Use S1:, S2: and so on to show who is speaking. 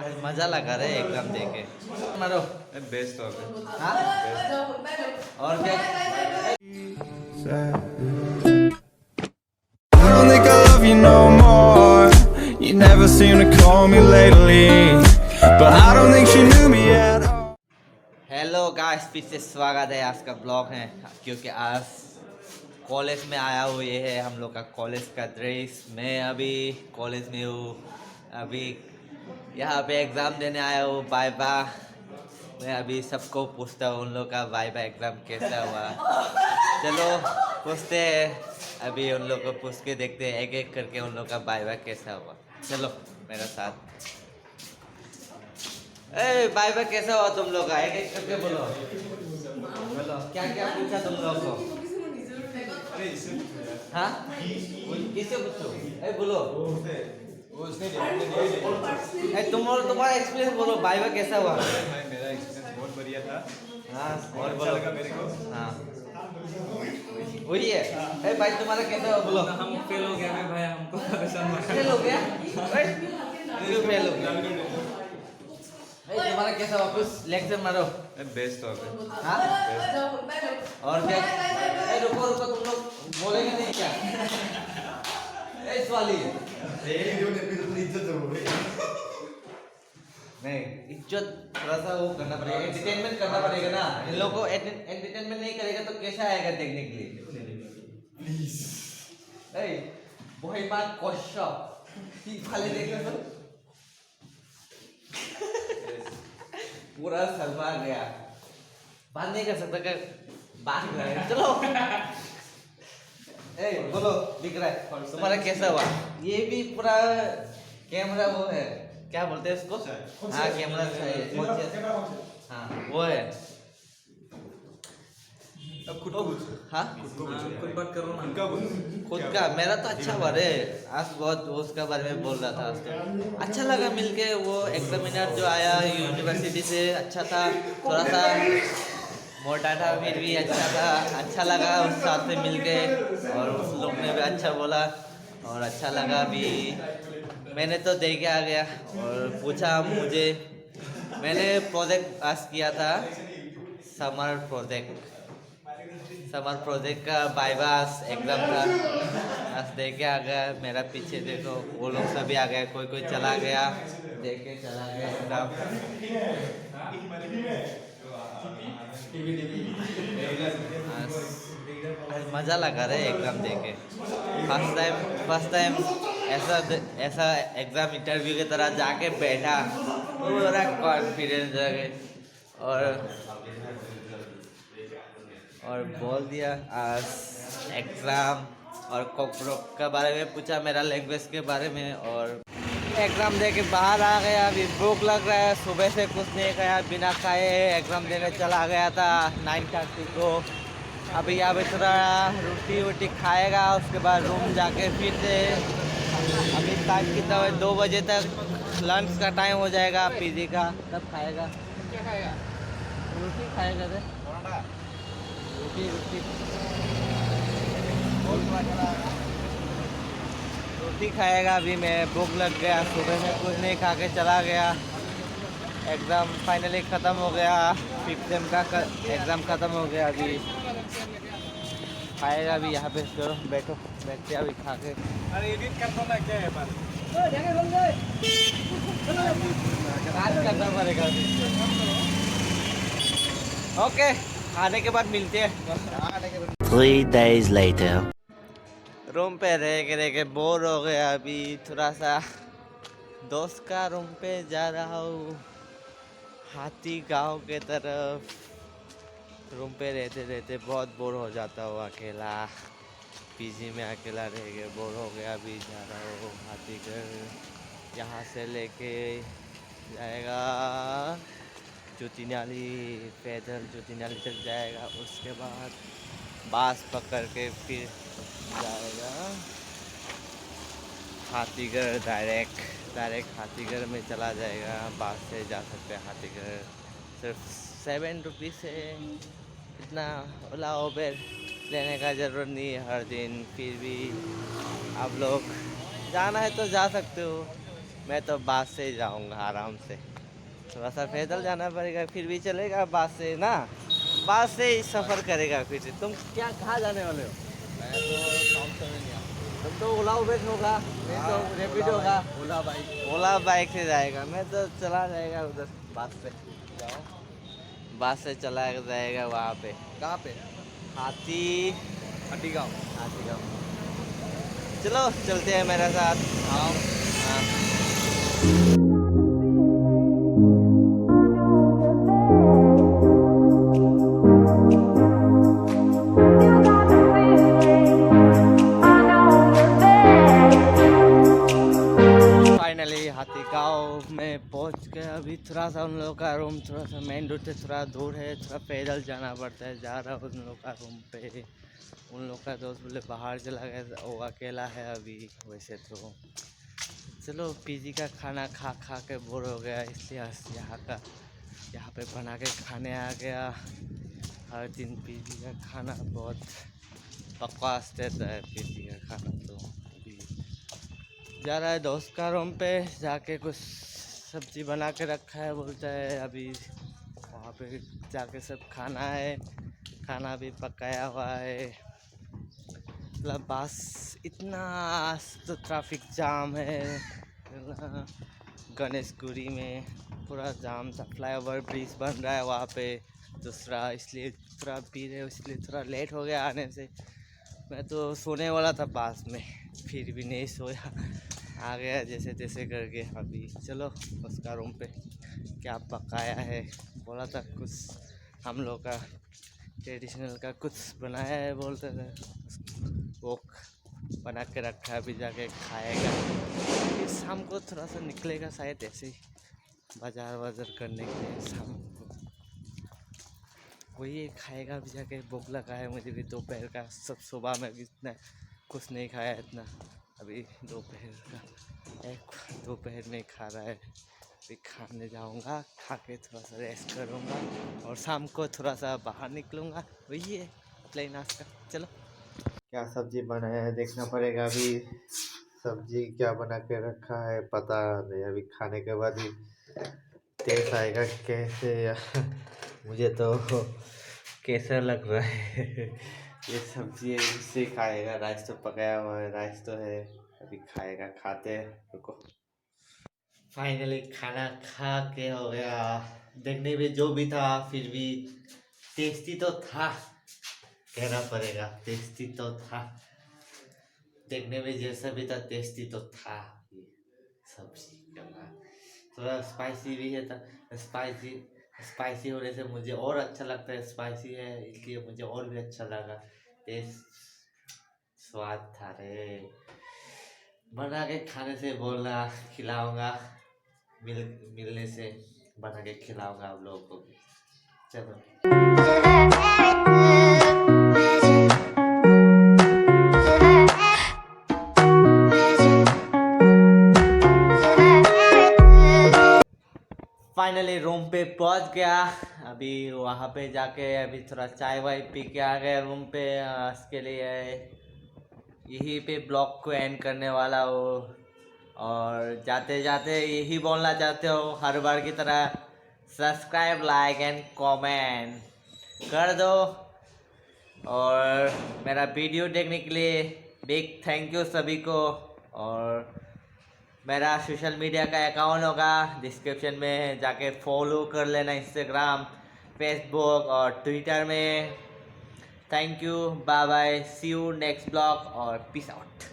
S1: मजा लगा रहे एग्जाम देके मारो
S2: बेस्ट हो गया।
S1: हाँ और क्या
S3: I don't think I love you no more. You never seem to call me lately, but I don't think she knew me at all.
S1: Hello guys, फिर से स्वागत है आज का ब्लॉग है। क्योंकि आज कॉलेज में आया हूँ, ये है हम लोग का कॉलेज का ड्रेस। मैं अभी कॉलेज में हूँ, अभी यहाँ पे एग्ज़ाम देने आया हूँ वाइवा। मैं अभी सबको पूछता हूँ उन लोग का वाइवा एग्ज़ाम कैसा हुआ। चलो पूछते हैं, अभी उन लोग को पूछ के देखते हैं एक एक करके उन लोग का वाइवा कैसा हुआ। चलो मेरे साथ। ए वाइवा कैसा हुआ तुम लोग का, एक एक करके बोलो। बोलो क्या क्या पूछा तुम लोग को। हाँ किससे पूछो, ए बोलो। ए तुम्हारा एक्सपीरियंस बोलो, वाइवा कैसा हुआ।
S2: भाई मेरा एक्सपीरियंस बहुत बढ़िया था।
S1: हाँ और
S2: अच्छा
S1: बोलो।
S2: लगा मेरे को।
S1: हाँ वही है। ए भाई तुम्हारा कैसा हुआ बोलो।
S4: हम फेल हो गया भाई, हमको परेशान मत
S1: फेल हो गया। क्यों फेल हो गया। ए तुम्हारा कैसा हुआ, कुछ लेक्चर मारो।
S2: बेस्ट हो गया।
S1: हाँ और क्या। ए रुको रुको, तुम लोग बोलेंगे नहीं क्या। ए सवाली नहीं, इज्जत थोड़ा सा वो करना पड़ेगा, एंटरटेनमेंट करना पड़ेगा ना। इन लोगों को एंटरटेनमेंट नहीं करेगा तो कैसा आएगा टेक्निकली। प्लीज ए वही बात कोशा की खाली देख लो तो पूरा शर्मा गया, बात नहीं कर सकता क्या, बात कर रहे हैं। चलो ए बोलो, दिख रहा है तुम्हारा कैसा हुआ। ये भी पूरा कैमरा वो है, क्या बोलते हैं इसको। हाँ कैमरा हाँ वो है।
S2: अब खुद को पूछो।
S1: हाँ
S4: खुद बात करो ना।
S2: उनका बोलो।
S1: खुद का मेरा तो अच्छा हुआ रे। आज बहुत उसका बारे में बोल रहा था, आज तो अच्छा लगा मिलके। वो एग्जामिनर जो आया यूनिवर्सिटी से अच्छा था, थोड़ा सा मोटा था फिर भी अच्छा था। अच्छा लगा उस साथ से मिलके, और उस लोग ने भी अच्छा बोला और अच्छा लगा भी। मैंने तो दे के आ गया और पूछा मुझे, मैंने प्रोजेक्ट आज किया था, समर प्रोजेक्ट का वाइवा एग्जाम था। आज दे के आ गया। मेरा पीछे देखो वो लोग सभी आ गए, कोई कोई चला गया, दे के चला गया एग्जाम। मज़ा लगा रहे एग्ज़ाम देके। फर्स्ट टाइम ऐसा एग्ज़ाम इंटरव्यू की तरह जाके बैठा, पूरा कॉन्फिडेंस जाके और बोल दिया आज एग्ज़ाम। और कॉकरोच के बारे में पूछा, मेरा लैंग्वेज के बारे में। और एग्ज़ाम दे के बाहर आ गया, अभी भूख लग रहा है। सुबह से कुछ नहीं खाया, बिना खाए एग्ज़ाम देने चला गया था 9:30 को। अभी यहाँ पे थोड़ा रोटी वोटी खाएगा, उसके बाद रूम जाके फिर से अभी टाइम कितना है, 2 बजे तक लंच का टाइम हो जाएगा पीजी का, तब खाएगा। क्या खाएगा, रोटी खाएगा रे, रोटी खाएगा। अभी मैं भूख लग गया, सुबह में कुछ नहीं खा के चला गया। एग्ज़ाम फाइनली ख़त्म हो गया, 5th सेम का एग्ज़ाम ख़त्म हो गया। अभी खाएगा अभी, यहाँ पे चलो बैठते अभी खा के।
S2: अरे एडिट करता ना क्या है पर
S1: आज करना पड़ेगा। ओके खाने के बाद मिलते हैं।
S5: 3 days later.
S1: रूम पे रह के बोर हो गया। अभी थोड़ा सा दोस्त का रूम पे जा रहा हूँ, हाथी गांव के तरफ। रूम पे रहते बहुत बोर हो जाता हूँ अकेला, पीजी में अकेला रह के बोर हो गया। अभी जा रहा हूँ हाथीगढ़, यहाँ से लेके जाएगा ज्योति नाली, पैदल ज्योति नाली तक जाएगा। उसके बाद बस पकड़ के फिर जाएगा हाथीगढ़। डायरेक्ट हाथीगढ़ में चला जाएगा। बस से जा सकते हैं हाथीगढ़, सिर्फ 7 रुपीज़ से। इतना ओला उबेर लेने का ज़रूरत नहीं है हर दिन। फिर भी आप लोग जाना है तो जा सकते हो, मैं तो बस से ही जाऊंगा आराम से। थोड़ा सा पैदल जाना पड़ेगा, फिर भी चलेगा बस से ना। बस से ही सफ़र करेगा फिर से। तुम क्या कहाँ जाने वाले हो?
S2: मैं तो काम से नहीं आता।
S1: तुम तो ओला उबेर होगा, मैं तो रैपिड होगा। ओला बाइक से जाएगा, मैं तो चला जाएगा उधर बस से।
S2: जाओ।
S1: बस से चला जाएगा वहाँ पे
S2: कहाँ पे?
S1: हाथी
S2: हड्डीगांव।
S1: हाथी गाँव। चलो चलते हैं मेरे साथ।
S2: हाँ।
S1: हाँ। फाइनली हाथी गाँव में पहुंच गए। अभी थोड़ा सा उन लोगों का रूम थोड़ा सा मेन रोड से थोड़ा दूर है, थोड़ा पैदल जाना पड़ता है। जा रहा हूँ उन लोग का रूम पे। उन लोग का दोस्त बोले बाहर चला गया, वो अकेला है अभी। वैसे तो चलो पीजी का खाना खा खा के बोर हो गया, इसलिए यहाँ पे बना के खाने आ गया। हर दिन पीजी का खाना बहुत बकवास देता है पीजी का खाना। तो अभी जा रहा है दोस्त का रूम पे, जाके कुछ सब्जी बना के रखा है, बोलता है अभी वहाँ पे जाके सब खाना है। खाना भी पकाया हुआ है। मतलब बस इतना तो ट्रैफिक जाम है गणेशगुरी में, पूरा जाम था। फ्लाईओवर ब्रिज बन रहा है वहाँ पे दूसरा, इसलिए थोड़ा भीड़ है, इसलिए थोड़ा लेट हो गया आने से। मैं तो सोने वाला था बस में, फिर भी नहीं सोया, आ गया जैसे तैसे करके। अभी चलो उसका रूम पे क्या पकाया है, बोला था कुछ हम लोग का ट्रेडिशनल का कुछ बनाया है, बोलते थे वो बना के रखा है, अभी जाके खाएगा। फिर शाम को थोड़ा सा निकलेगा शायद ऐसे ही बाजार वाजार करने के लिए शाम को। वही खाएगा अभी जाके। भूख लगा है मुझे भी दोपहर का। सब सुबह में भी इतना कुछ नहीं खाया इतना, अभी दोपहर का एक दोपहर में खा रहा है। अभी खाने जाऊंगा, खा के थोड़ा सा रेस्ट करूंगा और शाम को थोड़ा सा बाहर निकलूंगा। वही है प्लेन नाश्ता। चलो क्या सब्जी बनाया है देखना पड़ेगा। अभी सब्जी क्या बना के रखा है पता नहीं, अभी खाने के बाद ही टेस्ट आएगा कैसे। मुझे तो कैसा लग रहा है ये सब्जी है, इससे खाएगा। राइस तो पकाया हुआ है, राइस तो है, अभी खाएगा। खाते हैं, रुको। फाइनली खाना खा के हो गया। देखने में जो भी था फिर भी टेस्टी तो था, कहना पड़ेगा टेस्टी तो था। देखने में जैसा भी था टेस्टी तो था। ये सब्जी का थोड़ा स्पाइसी भी है, था स्पाइसी होने से मुझे और अच्छा लगता है। स्पाइसी है इसलिए मुझे और भी अच्छा लगा। टेस्ट स्वाद था रे। बना के खाने से बोलना खिलाऊंगा, मिलने से बना के खिलाऊंगा आप लोगों को भी। चलो फाइनली रूम पे पहुंच गया। अभी वहाँ पे जाके अभी थोड़ा चाय वाय पी के आ गए रूम पे। इसके लिए यहीं पे ब्लॉग को एंड करने वाला हो, और जाते जाते यही बोलना चाहते हो हर बार की तरह सब्सक्राइब लाइक एंड कमेंट कर दो। और मेरा वीडियो देखने के लिए बिग थैंक यू सभी को। और मेरा सोशल मीडिया का अकाउंट होगा डिस्क्रिप्शन में, जाके फॉलो कर लेना इंस्टाग्राम, फेसबुक और ट्विटर में। Thank you, bye bye, see you next blog और पीस आउट।